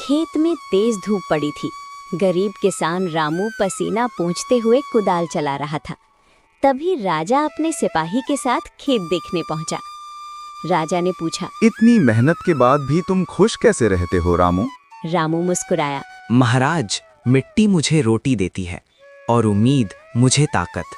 खेत में तेज धूप पड़ी थी। गरीब किसान रामू पसीना पोंछते हुए कुदाल चला रहा था। तभी राजा अपने सिपाही के साथ खेत देखने पहुंचा। राजा ने पूछा, इतनी मेहनत के बाद भी तुम खुश कैसे रहते हो रामू? रामू मुस्कुराया। महाराज, मिट्टी मुझे रोटी देती है और उम्मीद मुझे ताकत।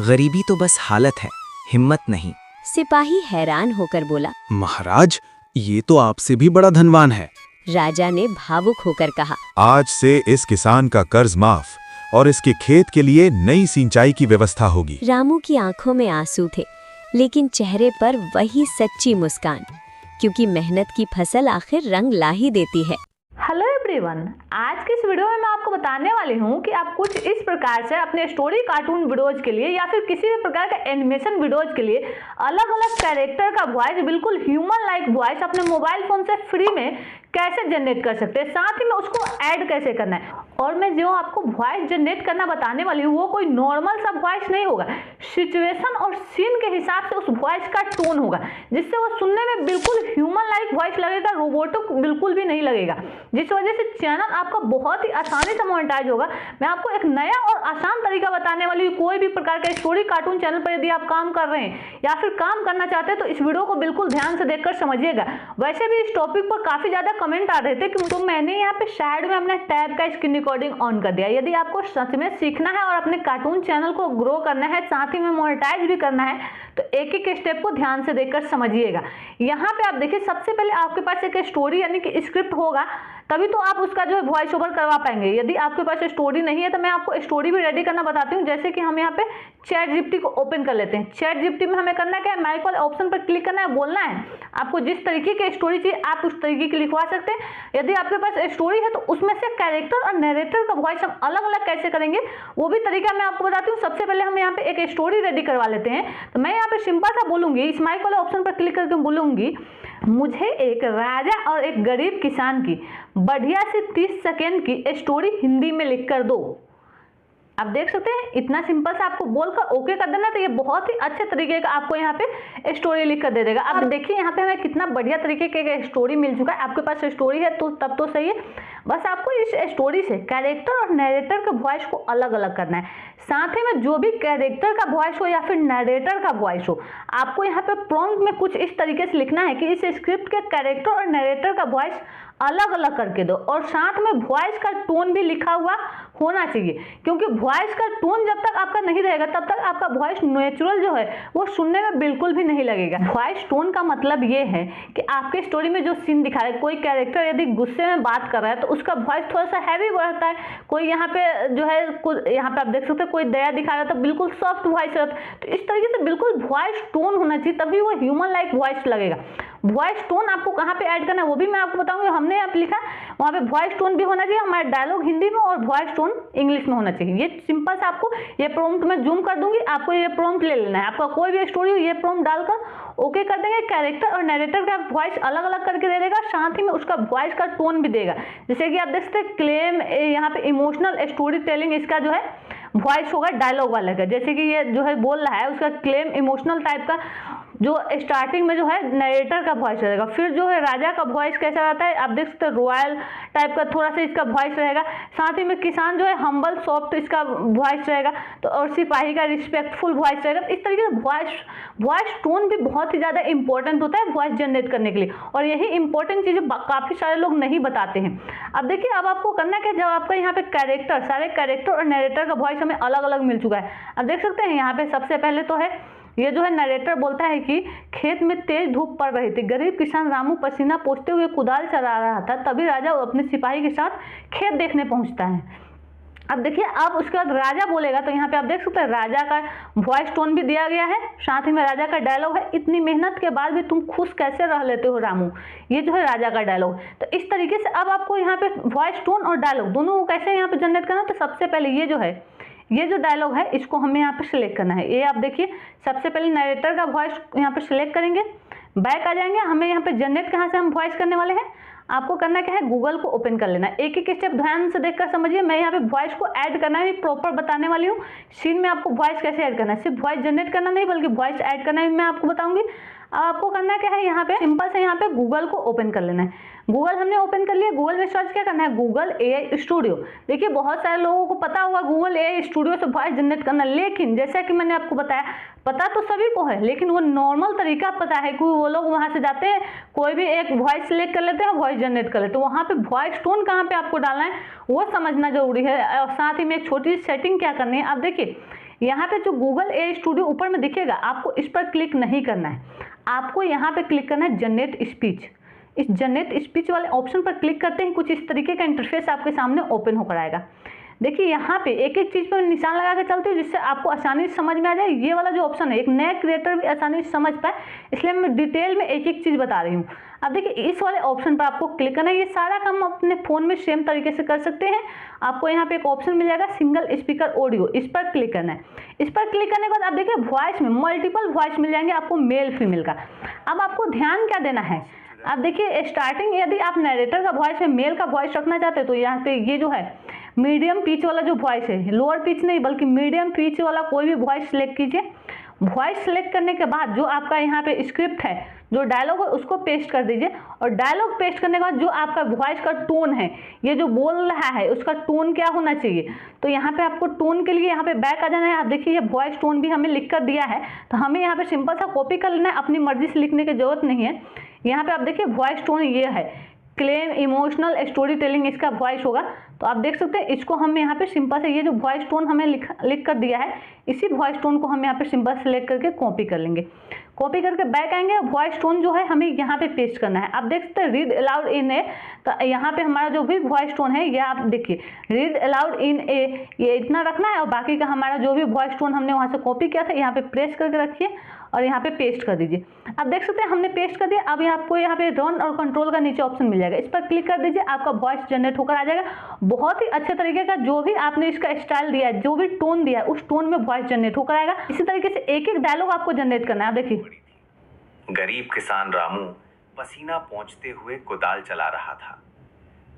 गरीबी तो बस हालत है, हिम्मत नहीं। सिपाही हैरान होकर बोला, महाराज, ये तो आपसे भी बड़ा धनवान है। राजा ने भावुक होकर कहा, आज से इस किसान का कर्ज माफ और इसके खेत के लिए नई सिंचाई की व्यवस्था होगी। रामू की आंखों में आंसू थे, लेकिन चेहरे पर वही सच्ची मुस्कान, क्योंकि मेहनत की फसल आखिर रंग ला ही देती है। हेलो एवरीवन, आज की इस वीडियो में मैं आपको बताने वाली हूँ कि आप कुछ इस प्रकार से अपने स्टोरी कार्टून वीडियोज के लिए या फिर किसी भी प्रकार का एनिमेशन वीडियोज के लिए अलग अलग कैरेक्टर का वॉइस, बिल्कुल ह्यूमन लाइक वॉइस अपने मोबाइल फोन से फ्री में कैसे जनरेट कर सकते हैं, साथ ही में उसको ऐड कैसे करना है। और मैं जो आपको वॉइस जनरेट करना बताने वाली हूँ वो कोई नॉर्मल सा वॉइस नहीं होगा, सिचुएशन और सीन के हिसाब से उस वॉइस का टोन होगा, जिससे वो सुनने में बिल्कुल ह्यूमन लाइक वॉइस लगेगा, रोबोटिक बिल्कुल भी नहीं लगेगा, जिस वजह से चैनल आपका बहुत ही आसानी से मोनेटाइज होगा। मैं आपको एक नया और आसान तरीका बताने वाली हूँ। कोई भी प्रकार के स्टोरी कार्टून चैनल पर यदि आप काम कर रहे हैं या फिर काम करना चाहते हैं तो इस वीडियो को बिल्कुल ध्यान से देखकर समझिएगा। वैसे भी इस टॉपिक पर काफी ज्यादा कमेंट आ रहे थे कि तो मैंने यहाँ पे साइड में अपने टैब का स्क्रीन रिकॉर्डिंग ऑन कर दिया। यदि आपको सच में सीखना है और अपने कार्टून चैनल को ग्रो करना है, साथ ही में मोनेटाइज भी करना है, तो एक एक स्टेप को ध्यान से देखकर समझिएगा। यहाँ पे आप देखिए, सबसे पहले आपके पास एक स्टोरी यानी कि स्क्रिप्ट होगा, तभी तो आप उसका जो है वॉइस ओवर करवा पाएंगे। यदि आपके पास स्टोरी नहीं है तो मैं आपको स्टोरी भी रेडी करना बताती हूँ। जैसे कि हम यहाँ पे चैट जीपीटी को ओपन कर लेते हैं। चैट जीपीटी में हमें करना क्या है, माइक वाले ऑप्शन पर क्लिक करना है, बोलना है आपको जिस तरीके की स्टोरी चाहिए आप उस तरीके की लिखवा सकते हैं। यदि आपके पास स्टोरी है तो उसमें से कैरेक्टर और नरेटर का वॉइस हम अलग अलग कैसे करेंगे वो भी तरीका मैं आपको बताती हूँ। सबसे पहले हम यहाँ पे एक स्टोरी रेडी करवा लेते हैं। तो मैं यहाँ पे सिंपल सा बोलूंगी, इस माइक वाले ऑप्शन पर क्लिक करके बोलूंगी, मुझे एक राजा और एक गरीब किसान की बढ़िया सी 30 सेकेंड की स्टोरी हिंदी में लिख कर दो। आप देख सकते हैं, इतना सिंपल से आपको बोलकर ओके कर देना, तो ये बहुत ही अच्छे तरीके का आपको यहाँ पे स्टोरी लिख कर दे देगा। अब देखिए यहाँ पे हमें कितना बढ़िया तरीके का स्टोरी मिल चुका है। आपके पास स्टोरी है तो तब तो सही है, बस आपको इस स्टोरी से कैरेक्टर और नरेटर का वॉइस को अलग अलग करना है। साथ ही में जो भी कैरेक्टर का वॉइस हो या फिर नरेटर का वॉइस हो, आपको यहाँ पे प्रॉम्प्ट में कुछ इस तरीके से लिखना है कि इस स्क्रिप्ट के कैरेक्टर और नरेटर का वॉइस अलग अलग करके दो, और साथ में वॉइस का टोन भी लिखा हुआ होना चाहिए, क्योंकि वॉइस का टोन जब तक आपका नहीं रहेगा तब तक आपका वॉइस नेचुरल जो है वो सुनने में बिल्कुल भी नहीं लगेगा। वॉइस टोन का मतलब ये है कि आपके स्टोरी में जो सीन दिखा रहा है, कोई कैरेक्टर यदि गुस्से में बात कर रहा है तो उसका वॉइस थोड़ा सा हैवी रहता है, कोई यहाँ पे जो है यहाँ पे आप देख सकते हैं कोई दया दिखा रहा है तो बिल्कुल सॉफ्ट वॉइस रहता है। तो इस तरीके से बिल्कुल वॉइस टोन होना चाहिए, तभी वो ह्यूमन लाइक वॉइस लगेगा। वॉइस टोन आपको कहाँ पे ऐड करना है वो भी मैं आपको बताऊंगी। हमने यहाँ पे लिखा वहाँ पे वॉइस टोन भी होना चाहिए, हमारा डायलॉग हिंदी में और वॉइस टोन इंग्लिश में होना चाहिए। ये सिंपल से आपको ये प्रॉम्प्ट में जूम कर दूंगी, आपको ये प्रॉम्प्ट ले लेना है। आपका कोई भी स्टोरी हो ये प्रॉम्प्ट डालकर ओके कर देंगे। कैरेक्टर और नरेटर का वॉइस अलग अलग करके दे देगा, साथ ही में उसका वॉइस का टोन भी देगा। जैसे कि आप देख सकते हैं क्लेम, यहाँ पे इमोशनल स्टोरी टेलिंग इसका जो है वॉइस होगा डायलॉग वाला का। जैसे कि ये जो है बोल रहा है उसका क्लेम इमोशनल टाइप का, जो स्टार्टिंग में जो है नरेटर का वॉइस रहेगा। फिर जो है राजा का वॉइस कैसा रहता है आप देख सकते हैं, रॉयल टाइप का थोड़ा सा इसका वॉइस रहेगा। साथ ही में किसान जो है हम्बल सॉफ्ट इसका वॉइस रहेगा, तो और सिपाही का रिस्पेक्टफुल वॉइस रहेगा। इस तरीके से वॉइस टोन भी बहुत ही ज़्यादा इंपॉर्टेंट होता है वॉइस जनरेट करने के लिए, और यही इंपॉर्टेंट चीज़ें काफ़ी सारे लोग नहीं बताते हैं। अब देखिए, अब आपको करना क्या, जब आपका यहाँ पे सारे कैरेक्टर और नरेटर का वॉइस हमें अलग अलग मिल चुका है। अब देख सकते हैं यहाँ पे सबसे पहले तो है ये जो है नरेटर बोलता है कि खेत में तेज धूप पड़ रही थी, गरीब किसान रामू पसीना पोंछते हुए कुदाल चला रहा था, तभी राजा अपने सिपाही के साथ खेत देखने पहुंचता है। अब देखिए, अब उसके बाद राजा बोलेगा, तो यहाँ पे आप देख सकते हैं राजा का वॉइस टोन भी दिया गया है, साथ ही में राजा का डायलॉग है, इतनी मेहनत के बाद भी तुम खुश कैसे रह लेते हो रामू। ये जो है राजा का डायलॉग। तो इस तरीके से अब आपको यहाँ पे वॉइस टोन और डायलॉग दोनों को कैसे यहाँ पे जनरेट करना है, तो सबसे पहले ये जो डायलॉग है इसको हमें यहाँ पे सिलेक्ट करना है। ये आप देखिए, सबसे पहले नरेटर का वॉइस यहाँ पे सिलेक्ट करेंगे, बैक आ जाएंगे। हमें यहाँ पे जनरेट कहाँ से हम वॉइस करने वाले हैं, आपको करना क्या है, गूगल को ओपन कर लेना है। एक एक स्टेप ध्यान से देखकर समझिए। मैं यहाँ पे वॉइस को ऐड करना भी प्रॉपर बताने वाली हूँ। सीन में आपको वॉइस कैसे ऐड करना है, सिर्फ वॉइस जनरेट करना नहीं बल्कि वॉइस ऐड करना भी मैं आपको बताऊंगी। अब आपको करना क्या है, यहाँ पे सिंपल से यहाँ पे गूगल को ओपन कर लेना है। गूगल हमने ओपन कर लिया। गूगल में सर्च क्या करना है, गूगल AI स्टूडियो। देखिए बहुत सारे लोगों को पता होगा गूगल AI स्टूडियो से वॉइस जनरेट करना, लेकिन जैसा कि मैंने आपको बताया पता तो सभी को है, लेकिन वो नॉर्मल तरीका पता है कि वो लोग वहाँ से जाते हैं, कोई भी एक वॉइस सिलेक्ट कर लेते हैं, वॉइस जनरेट कर लेते हैं। वहाँ पे वॉइस टोन कहाँ पे आपको डालना है वो समझना जरूरी है, और साथ ही में एक छोटी सी सेटिंग क्या करनी है। अब देखिए यहाँ पे जो गूगल AI स्टूडियो ऊपर में दिखेगा, आपको इस पर क्लिक नहीं करना है, आपको यहाँ पे क्लिक करना है जनरेट स्पीच। इस जनरेट स्पीच वाले ऑप्शन पर क्लिक करते ही कुछ इस तरीके का इंटरफेस आपके सामने ओपन होकर आएगा। देखिए यहाँ पे एक एक चीज़ पर निशान लगा के चलती हूँ जिससे आपको आसानी से समझ में आ जाए। ये वाला जो ऑप्शन है, एक नया क्रिएटर भी आसानी से समझ पाए, इसलिए मैं डिटेल में एक एक चीज़ बता रही हूँ। अब देखिए इस वाले ऑप्शन पर आपको क्लिक करना है। ये सारा काम अपने फ़ोन में सेम तरीके से कर सकते हैं। आपको यहाँ पे एक ऑप्शन मिल जाएगा सिंगल स्पीकर ऑडियो, इस पर क्लिक करना है। इस पर क्लिक करने के बाद आप देखिए वॉइस में मल्टीपल वॉइस मिल जाएंगे आपको, मेल फीमेल का। अब आपको ध्यान क्या देना है, अब देखिए स्टार्टिंग यदि आप नरेटर का वॉइस में मेल का वॉइस रखना चाहते हैं तो यहाँ पे ये जो है मीडियम पिच वाला जो वॉइस है, लोअर पिच नहीं बल्कि मीडियम पिच वाला कोई भी वॉइस सिलेक्ट कीजिए। वॉइस सिलेक्ट करने के बाद जो आपका यहाँ पे स्क्रिप्ट है, जो डायलॉग है उसको पेस्ट कर दीजिए। और डायलॉग पेस्ट करने के बाद जो आपका वॉइस का टोन है, ये जो बोल रहा है उसका टोन क्या होना चाहिए, तो यहाँ पे आपको टोन के लिए यहाँ पे बैक आ जाना है। आप देखिए ये वॉइस टोन भी हमें लिख कर दिया है, तो हमें यहाँ पे सिंपल सा कॉपी कर लेना है, अपनी मर्जी से लिखने की जरूरत नहीं है। यहाँ पे आप देखिए वॉइस टोन ये है, क्लेम इमोशनल स्टोरी टेलिंग इसका वॉइस होगा। तो आप देख सकते हैं इसको हम यहाँ पे सिंपल से ये जो वॉइस टोन हमें लिख कर दिया है, इसी वॉइस टोन को हम यहाँ पे सिंपल सेलेक्ट करके कॉपी कर लेंगे। कॉपी करके बैक आएंगे, वॉइस टोन जो है हमें यहाँ पे पेस्ट करना है। आप देख सकते हैं रीड अलाउड इन ए, तो यहाँ पे हमारा जो भी वॉइस टोन है ये आप देखिए रीड अलाउड इन ए, ये इतना रखना है। और बाकी का हमारा जो भी वॉइस टोन हमने वहाँ से कॉपी किया था यहाँ पे प्रेस करके रखिए और यहाँ पे पेस्ट कर दीजिए। अब देख सकते हैं हमने पेस्ट कर दिया। अब आपको यहाँ पे रन और कंट्रोल का नीचे ऑप्शन मिल जाएगा, इस पर क्लिक कर दीजिए, आपका वॉइस जनरेट होकर आ जाएगा। बहुत ही अच्छे तरीके का जो भी आपने इसका स्टाइल दिया है, जो भी टोन दिया है, उस टोन में वॉइस जनरेट होकर आएगा। इसी तरीके से एक एक डायलॉग आपको जनरेट करना है। आप देखिए गरीब किसान रामू पसीना पोंछते हुए कुदाल चला रहा था,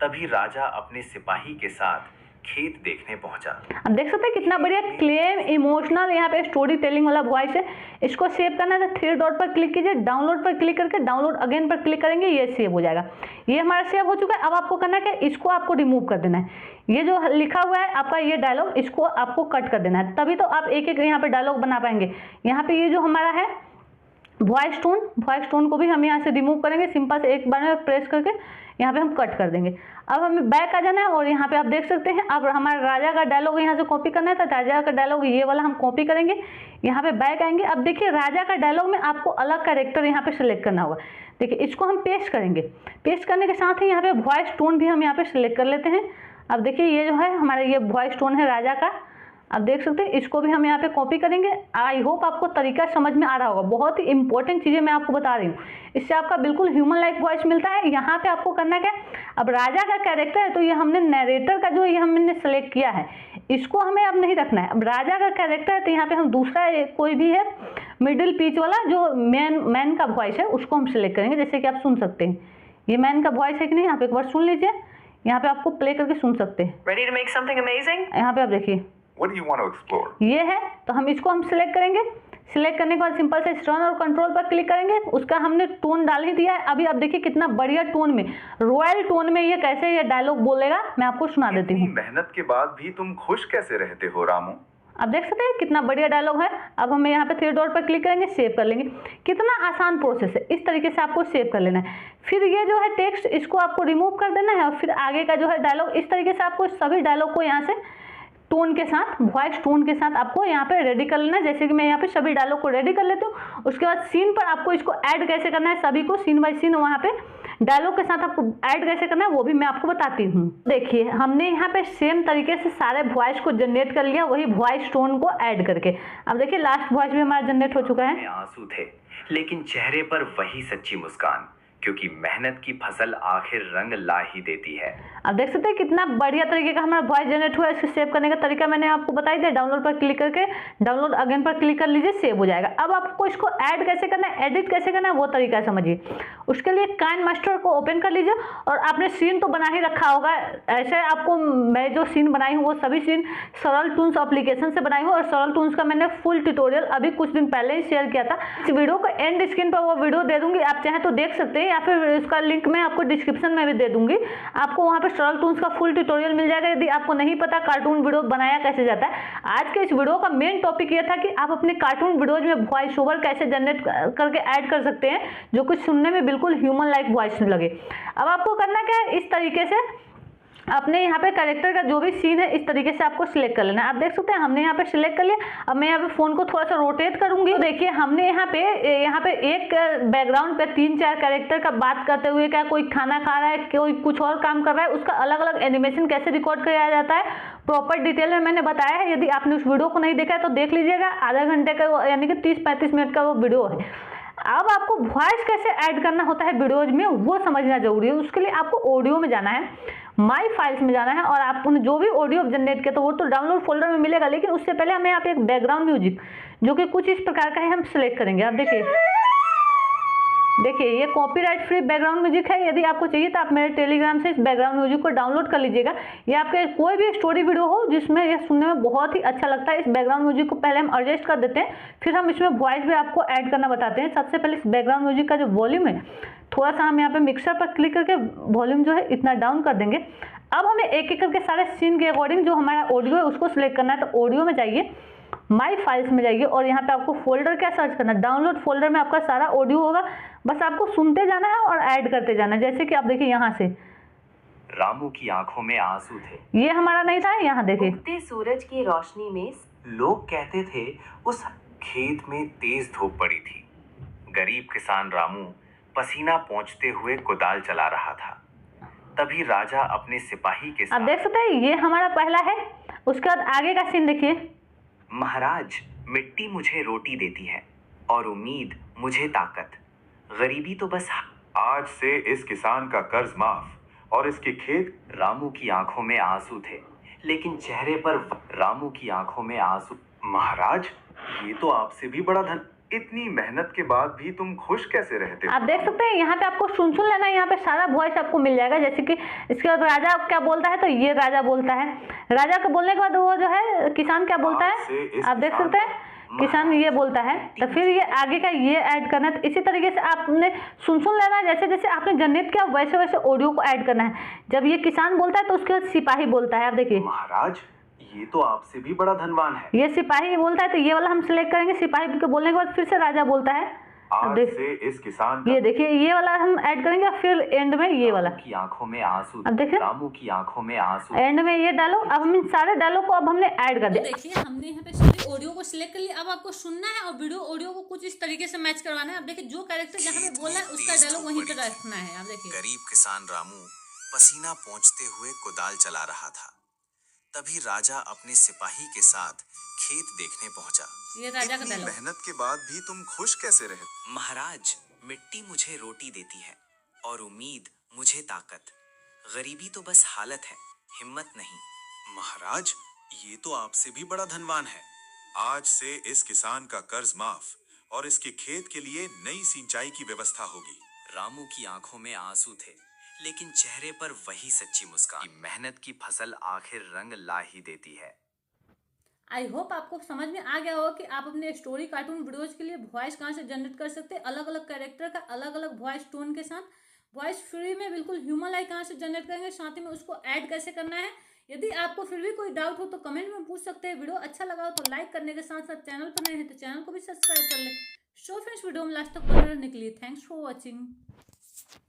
तभी राजा अपने सिपाही के साथ खेत देखने पहुंचा। अब देख सकते हैं कितना बढ़िया क्लेम इमोशनल यहाँ पे स्टोरी टेलिंग वाला वॉइस है। इसको सेव करना है तो 3 डॉट पर क्लिक कीजिए, डाउनलोड पर क्लिक करके डाउनलोड अगेन पर क्लिक करेंगे, ये सेव हो जाएगा। ये हमारा सेव हो चुका है। अब आपको करना है कि इसको आपको रिमूव कर देना है। ये जो लिखा हुआ है आपका ये डायलॉग, इसको आपको कट कर देना है, तभी तो आप एक एक यहाँ पे डायलॉग बना पाएंगे। यहाँ पे ये जो हमारा है वॉइस टोन को भी हम यहाँ से रिमूव करेंगे, सिंपल से एक बार में प्रेस करके यहाँ पे हम कट कर देंगे। अब हमें बैक आ जाना है और यहाँ पे आप देख सकते हैं अब हमारा राजा का डायलॉग यहाँ से कॉपी करना है, तो राजा का डायलॉग ये वाला हम कॉपी करेंगे, यहाँ पे बैक आएंगे। अब देखिए राजा का डायलॉग में आपको अलग कैरेक्टर यहाँ पे सिलेक्ट करना होगा। देखिए इसको हम पेस्ट करेंगे, पेस्ट करने के साथ ही यहाँ पे वॉइस टोन भी हम यहाँ पे सिलेक्ट कर लेते हैं। अब देखिए ये जो है हमारा ये वॉइस टोन है राजा का, आप देख सकते हैं, इसको भी हम यहाँ पे कॉपी करेंगे। आई होप आपको तरीका समझ में आ रहा होगा। बहुत ही इंपॉर्टेंट चीज़ें मैं आपको बता रही हूँ, इससे आपका बिल्कुल ह्यूमन लाइक वॉइस मिलता है। यहाँ पे आपको करना क्या, अब राजा का कैरेक्टर है तो ये हमने नरेटर का जो ये हमने सेलेक्ट किया है, इसको हमें अब नहीं रखना है। अब राजा का कैरेक्टर है तो यहाँ पे हम दूसरा कोई भी है मिडिल पिच वाला जो मैन का वॉइस है उसको हम सिलेक्ट करेंगे। जैसे कि आप सुन सकते हैं ये मैन का वॉइस है कि नहीं, आप एक बार सुन लीजिए, यहाँ पे आपको प्ले करके सुन सकते हैं। Ready to make something amazing? यहाँ पे आप देखिए What do you want to explore? ये है, तो हम इसको हम सिलेक्ट करेंगे। सिलेक्ट करने के बाद सिंपल से रन और कंट्रोल पर क्लिक करेंगे। उसका हमने टोन डाल ही दिया है। अभी आप देखिए कितना बढ़िया टोन में, रॉयल टोन में ये कैसे ये डायलॉग बोलेगा, मैं आपको सुना देती हूँ। मेहनत के बाद भी तुम खुश कैसे रहते हो रामू? आप देख सकते हैं कितना बढ़िया डायलॉग है। अब हम यहाँ पे 3 डॉट पर क्लिक करेंगे, सेव कर लेंगे। कितना आसान प्रोसेस है, इस तरीके से आपको सेव कर लेना है। फिर ये जो है टेक्स्ट, इसको आपको रिमूव कर देना है और फिर आगे का जो है डायलॉग, इस तरीके से आपको सभी डायलॉग को यहाँ से टोन के साथ, वॉइस टोन के साथ आपको यहाँ पे रेडी कर लेना है। जैसे कि मैं यहाँ पे सभी डायलॉग को रेडी कर लेती हूँ। उसके बाद सीन पर आपको इसको ऐड कैसे करना है, सभी को सीन बाय सीन वहाँ पे डायलॉग के साथ आपको ऐड कैसे करना है वो भी मैं आपको बताती हूँ। देखिए हमने यहाँ पे सेम तरीके से सारे वॉइस को जनरेट कर लिया, वही वॉइस टोन को ऐड करके। अब देखिए लास्ट वॉइस भी हमारा जनरेट हो चुका है। आंसू थे लेकिन चेहरे पर वही सच्ची मुस्कान, क्योंकि मेहनत की फसल आखिर रंग ला ही देती है। अब देख सकते हैं कितना बढ़िया तरीके का हमारा वॉइस जनरेट हुआ है। इसको सेव करने का तरीका मैंने आपको बता ही दिया। डाउनलोड पर क्लिक करके डाउनलोड अगेन पर क्लिक कर लीजिए, सेव हो जाएगा। अब आपको इसको ऐड कैसे करना है, एडिट कैसे करना है, वो तरीका समझिए। उसके लिए काइन मास्टर को ओपन कर लीजिए और आपने सीन तो बना ही रखा होगा। ऐसे आपको मैं जो सीन बनाई हूँ वो सभी सीन सरल टून्स एप्लीकेशन से बनाई हूँ और सरल टून्स का मैंने फुल ट्यूटोरियल अभी कुछ दिन पहले ही शेयर किया था। इस वीडियो को एंड स्क्रीन पर वो वीडियो दे दूंगी, आप चाहें तो देख सकते हैं, या फिर इसका लिंक मैं आपको डिस्क्रिप्शन में भी दे दूंगी। आपको वहाँ पर सरल टून्स का फुल ट्यूटोरियल मिल जाएगा यदि आपको नहीं पता कार्टून वीडियो बनाया कैसे जाता है। आज के इस वीडियो का मेन टॉपिक ये था कि आप अपने कार्टून वीडियोज में वॉइस ओवर कैसे जनरेट करके ऐड कर सकते हैं जो कुछ सुनने में बिल्कुल ह्यूमन लाइक वॉइस लगे। अब आपको करना क्या है, इस तरीके से अपने यहाँ पे कैरेक्टर का जो भी सीन है इस तरीके से आपको सिलेक्ट कर लेना है। आप देख सकते हैं हमने यहाँ पे सिलेक्ट कर लिया। अब मैं यहाँ पे फोन को थोड़ा सा रोटेट करूंगी तो देखिए हमने यहाँ पे एक बैकग्राउंड पे 3-4 कैरेक्टर का बात करते हुए, क्या कोई खाना खा रहा है, कोई कुछ और काम कर रहा है, उसका अलग अलग एनिमेशन कैसे रिकॉर्ड किया जाता है प्रॉपर डिटेल में मैंने बताया है। यदि आपने उस वीडियो को नहीं देखा है तो देख लीजिएगा, आधा घंटे का यानी कि 30-35 मिनट का वो वीडियो है। अब आपको वॉइस कैसे ऐड करना होता है वीडियोज में वो समझना जरूरी है। उसके लिए आपको ऑडियो में जाना है, माई फाइल्स में जाना है और आपने जो भी ऑडियो जनरेट किया तो वो तो डाउनलोड फोल्डर में मिलेगा। लेकिन उससे पहले हमें यहाँ पे एक बैकग्राउंड म्यूजिक जो कि कुछ इस प्रकार का है हम सिलेक्ट करेंगे। आप देखिए ये कॉपीराइट फ्री बैकग्राउंड म्यूजिक है। यदि आपको चाहिए तो आप मेरे टेलीग्राम से इस बैकग्राउंड म्यूजिक को डाउनलोड कर लीजिएगा। ये आपके कोई भी स्टोरी वीडियो हो जिसमें यह सुनने में बहुत ही अच्छा लगता है, इस बैकग्राउंड म्यूजिक को पहले हम एडजस्ट कर देते हैं, फिर हम इसमें वॉइस भी आपको ऐड करना बताते हैं। सबसे पहले इस बैकग्राउंड म्यूजिक का जो वॉल्यूम है थोड़ा सा हम यहाँ पे मिक्सर पर क्लिक करके वॉल्यूम जो है इतना डाउन कर देंगे। अब हमें एक एक करके सारे सीन के अकॉर्डिंग जो हमारा ऑडियो है उसको सिलेक्ट करना है। तो ऑडियो में जाइए, माई फाइल्स में जाइए और यहाँ पे आपको फोल्डर क्या सर्च करना है, डाउनलोड फोल्डर में आपका सारा ऑडियो होगा। बस आपको सुनते जाना है और ऐड करते जाना है। जैसे कि आप देखिए यहाँ से रामू की आंखों में आंसू थे, ये हमारा नहीं था, यहाँ देखिए उगते सूरज की रोशनी में लोग कहते थे उस खेत में तेज धूप पड़ी थी। गरीब किसान रामू पसीना पोंछते हुए कुदाल चला रहा था। तभी राजा अपने सिपाही के आप साथ, देख सकते हैं ये हमारा पहला है। उसके बाद आगे का सीन देखिए, महाराज मिट्टी मुझे रोटी देती है और उम्मीद मुझे ताकत, गरीबी तो बस। आज से इस किसान का कर्ज माफ और इसके खेत। रामू की आंखों में आंसू थे लेकिन चेहरे पर रामू की आंखों में आंसू। महाराज ये तो आपसे भी बड़ा धन, इतनी मेहनत के बाद भी तुम खुश कैसे रहते हो? आप देख सकते हैं यहाँ पे आपको सुन लेना है, यहाँ पे सारा वॉइस आपको मिल जाएगा। जैसे कि इसके बाद राजा क्या बोलता है तो ये राजा बोलता है, राजा को बोलने के बाद वो जो है किसान क्या बोलता है, आप देख सकते हैं किसान ये बोलता है। तो फिर ये आगे का ये ऐड करना है। तो इसी तरीके से आपने सुन लेना है, जैसे जैसे आपने जनरेट किया वैसे वैसे ऑडियो को ऐड करना है। जब ये किसान बोलता है तो उसके बाद सिपाही बोलता है। आप देखिए महाराज ये तो आपसे भी बड़ा धनवान है। ये सिपाही बोलता है तो ये वाला हम सिलेक्ट करेंगे। सिपाही के बोलने के बाद फिर से राजा बोलता है। आज से इस किसान का ये देखिए ये वाला हम ऐड करेंगे, फिर एंड में ये वाला। की आंखों में आंसू, अब देखिए रामू की आंखों में आंसू, एंड में ये डालो। अब हम इन सारे डायलॉग को अब हमने ऐड कर दिया। देखिए हमने यहाँ पे सारे ऑडियो को सिलेक्ट कर लिया। अब आपको सुनना है और वीडियो ऑडियो को कुछ इस तरीके से मैच करवाना है। अब देखिए जो कैरेक्टर जहाँ पे बोला है उसका डायलॉग वहीं पे रखना है। आप देखिए गरीब किसान रामू पसीना पोंछते हुए कुदाल चला रहा था। तभी राजा अपने सिपाही के साथ खेत देखने पहुंचा। ये राजा का इतनी डायलॉग। मेहनत के बाद भी तुम खुश कैसे रहते? महाराज मिट्टी मुझे रोटी देती है और उम्मीद मुझे ताकत, गरीबी तो बस हालत है, हिम्मत नहीं। महाराज ये तो आपसे भी बड़ा धनवान है। आज से इस किसान का कर्ज माफ और इसके खेत के लिए नई सिंचाई की व्यवस्था होगी। रामू की आंखों में आंसू थे लेकिन चेहरे पर वही सच्ची मुस्कान। मेहनत की फसल आखिर रंग ला ही देती है। आई होप आपको समझ में आ गया होगा कि आप अपने स्टोरी कार्टून वीडियोज के लिए वॉइस कहाँ से जनरेट कर सकते हैं। अलग अलग कैरेक्टर का अलग अलग वॉइस टोन के साथ वॉइस फ्री में बिल्कुल ह्यूमन लाइक कहाँ से जनरेट करेंगे, साथ ही में उसको ऐड कैसे करना है। यदि आपको फिर भी कोई डाउट हो तो कमेंट में पूछ सकते हैं। वीडियो अच्छा लगा हो तो लाइक करने के साथ साथ चैनल पर नए हैं तो चैनल को भी सब्सक्राइब कर लें। सो फ्रेंड्स वीडियो में लास्ट तक बने रहने के लिए थैंक्स फॉर वॉचिंग।